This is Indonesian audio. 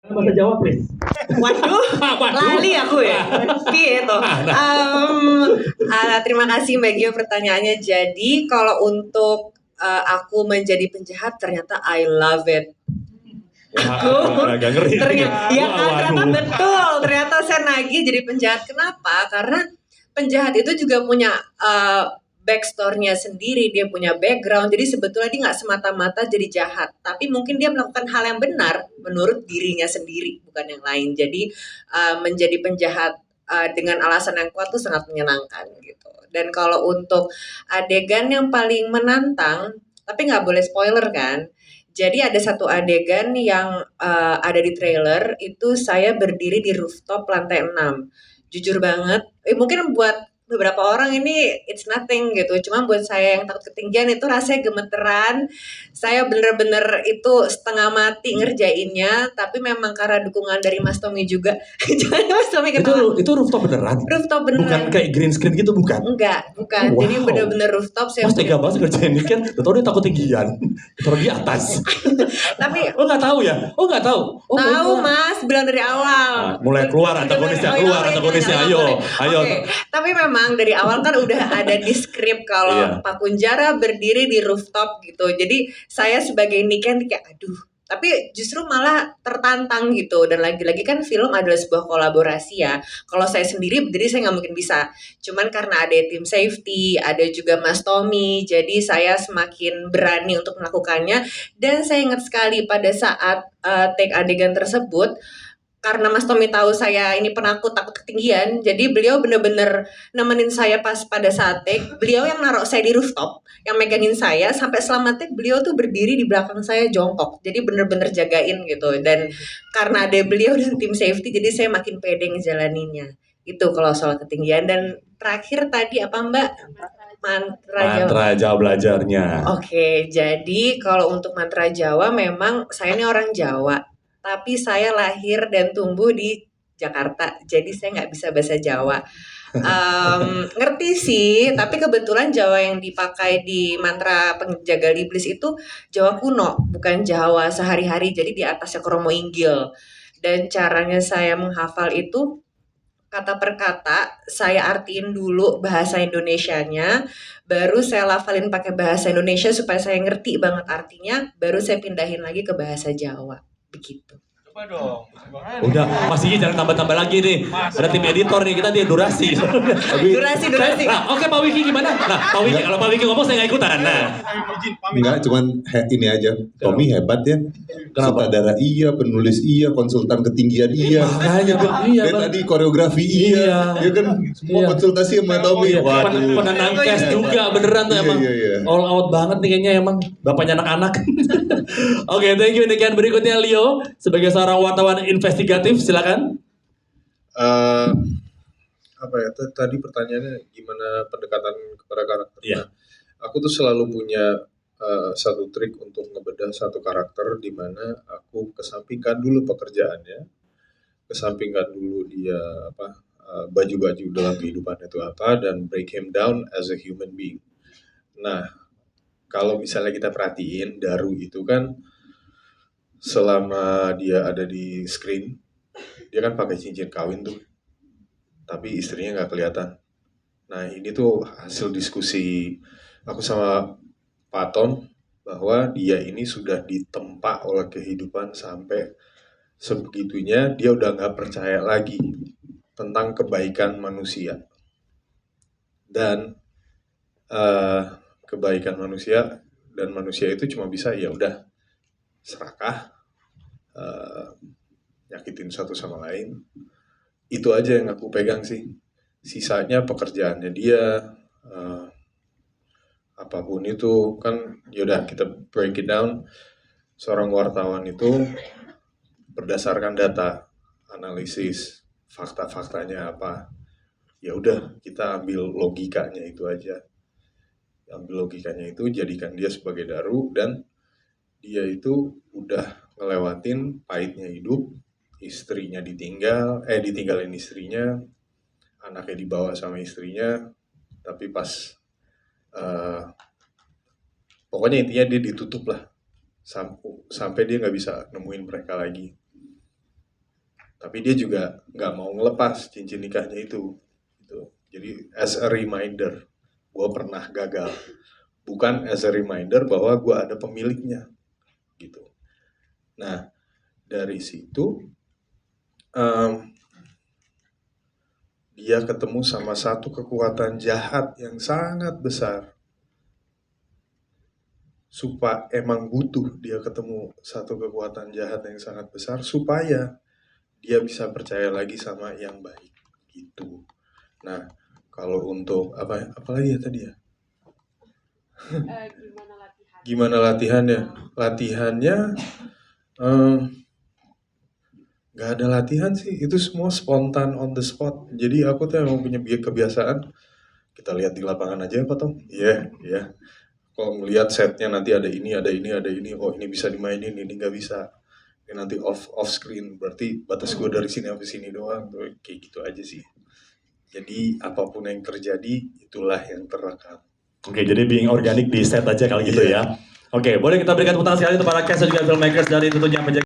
Bahasa Jawa, please. Waduh, lali aku ya. Piye toh? Terima kasih Mbak Gio pertanyaannya. Jadi kalau untuk aku menjadi penjahat, ternyata I love it. Agak ngeri. Ternyata betul. Ternyata saya nagih jadi penjahat. Kenapa? Karena penjahat itu juga punya backstory-nya sendiri, dia punya background. Jadi sebetulnya dia nggak semata-mata jadi jahat, tapi mungkin dia melakukan hal yang benar menurut dirinya sendiri, bukan yang lain. Jadi menjadi penjahat dengan alasan yang kuat itu sangat menyenangkan gitu. Dan kalau untuk adegan yang paling menantang, tapi nggak boleh spoiler kan. Jadi ada satu adegan yang ada di trailer, itu saya berdiri di rooftop lantai 6. Jujur banget, mungkin buat beberapa orang ini it's nothing gitu. Cuma buat saya yang takut ketinggian itu rasanya gemeteran. Saya bener-bener itu setengah mati ngerjainnya, tapi memang karena dukungan dari Mas Tommy juga. Jadi Mas Tommy ketawa. Itu rooftop beneran? Rooftop beneran. Bukan kayak green screen gitu, bukan? Enggak, bukan. Oh, wow. Jadi bener-bener rooftop. Mas tega banget ngerjain ini kan. Tau dia takut tinggian. Taruh di atas. Tapi oh nggak tahu ya? Oh nggak tahu. Oh, tahu Mas, bilang dari awal. Mulai keluar antagonisnya, ayo. Okay. Tapi memang dari awal kan udah ada di skrip kalau Pak Kunjara berdiri di rooftop gitu. Jadi saya sebagai Niken kayak aduh. Tapi justru malah tertantang gitu. Dan lagi-lagi kan film adalah sebuah kolaborasi ya. Kalau saya sendiri berdiri saya nggak mungkin bisa. Cuman karena ada tim safety, ada juga Mas Tommy. Jadi saya semakin berani untuk melakukannya. Dan saya ingat sekali pada saat take adegan tersebut, karena Mas Tommy tahu saya ini penakut, takut ketinggian, jadi beliau bener-bener nemenin saya pas pada saat take. Beliau yang naruh saya di rooftop, yang megangin saya sampai selama take. Beliau tuh berdiri di belakang saya jongkok, jadi bener-bener jagain gitu. Dan karena ada beliau dan tim safety, jadi saya makin pede ngejalaninnya. Itu kalau soal ketinggian. Dan terakhir tadi apa Mbak? Mantra Jawa belajarnya. Oke, jadi kalau untuk mantra Jawa memang saya ini orang Jawa. Tapi saya lahir dan tumbuh di Jakarta, jadi saya nggak bisa bahasa Jawa. Ngerti sih, tapi kebetulan Jawa yang dipakai di mantra penjaga iblis itu Jawa kuno, bukan Jawa sehari-hari, jadi di atasnya kromo inggil. Dan caranya saya menghafal itu kata per kata, saya artiin dulu bahasa Indonesianya, baru saya lafalin pakai bahasa Indonesia supaya saya ngerti banget artinya, baru saya pindahin lagi ke bahasa Jawa. Begitu. Coba dong. Udah, Mas Gigi jangan tambah-tambah lagi nih. Ada tim editor nih, kita dia durasi. durasi. Nah, oke Pak Wiki gimana? Nah, Pak Wiki, kalau Pak Wiki ngomong saya nggak ikutan. Nah. Enggak, cuman ini aja. Tommy hebat ya. Sutradara iya, penulis iya, konsultan ketinggian iya. Makanya iya. Dan tadi koreografi iya. Ya kan semua konsultasi sama Tommy. Waduh. Penenang cast juga beneran tuh emang. All out banget nih kayaknya emang bapaknya anak-anak. Oke, thank you. Demikian berikutnya Leo sebagai seorang wartawan investigatif, silakan. Apa ya? Tadi pertanyaannya gimana pendekatan kepada karakter. Iya. Aku tuh selalu punya satu trik untuk ngebedah satu karakter di mana aku kesampingkan dulu pekerjaannya, kesampingkan dulu dia baju-baju dalam kehidupan itu apa, dan break him down as a human being. Nah, kalau misalnya kita perhatiin Daru itu kan selama dia ada di screen, dia kan pakai cincin kawin tuh, tapi istrinya nggak kelihatan. Nah ini tuh hasil diskusi aku sama Pak Tom, bahwa dia ini sudah ditempa oleh kehidupan sampai sebegitunya dia udah nggak percaya lagi tentang kebaikan manusia. Dan kebaikan manusia dan manusia itu cuma bisa ya udah serakah, nyakitin satu sama lain. Itu aja yang aku pegang sih. Sisanya pekerjaannya dia, apapun itu kan yaudah kita break it down. Seorang wartawan itu berdasarkan data, analisis, fakta-faktanya apa. Ya udah kita ambil logikanya itu aja. Ambil logikanya itu, jadikan dia sebagai Daru, dan dia itu udah ngelewatin pahitnya hidup, istrinya ditinggalin istrinya, anaknya dibawa sama istrinya, tapi pas pokoknya intinya dia ditutup lah sampai dia nggak bisa nemuin mereka lagi. Tapi dia juga nggak mau ngelepas cincin nikahnya itu. Gitu. Jadi as a reminder, gue pernah gagal. Bukan as a reminder bahwa gue ada pemiliknya. Gitu. Nah, dari situ dia ketemu sama satu kekuatan jahat yang sangat besar. Emang butuh dia ketemu satu kekuatan jahat yang sangat besar supaya dia bisa percaya lagi sama yang baik gitu. Nah, kalau untuk apalagi ya tadi ya? Gimana latihannya? Latihannya nggak ada latihan sih, itu semua spontan on the spot. Jadi aku tuh emang punya kebiasaan, kita lihat di lapangan aja apa Tom? Iya. Kalau ngelihat setnya nanti ada ini, oh ini bisa dimainin, ini nggak bisa. Ini nanti off screen, berarti batas gue dari sini sampai sini doang, kayak gitu aja sih. Jadi apapun yang terjadi, itulah yang terekam. Oke, jadi being organik di set aja kali gitu ya. Oke, boleh kita berikan tepuk tangan sekali untuk para cast dan juga filmmakers dari tentunya menjaga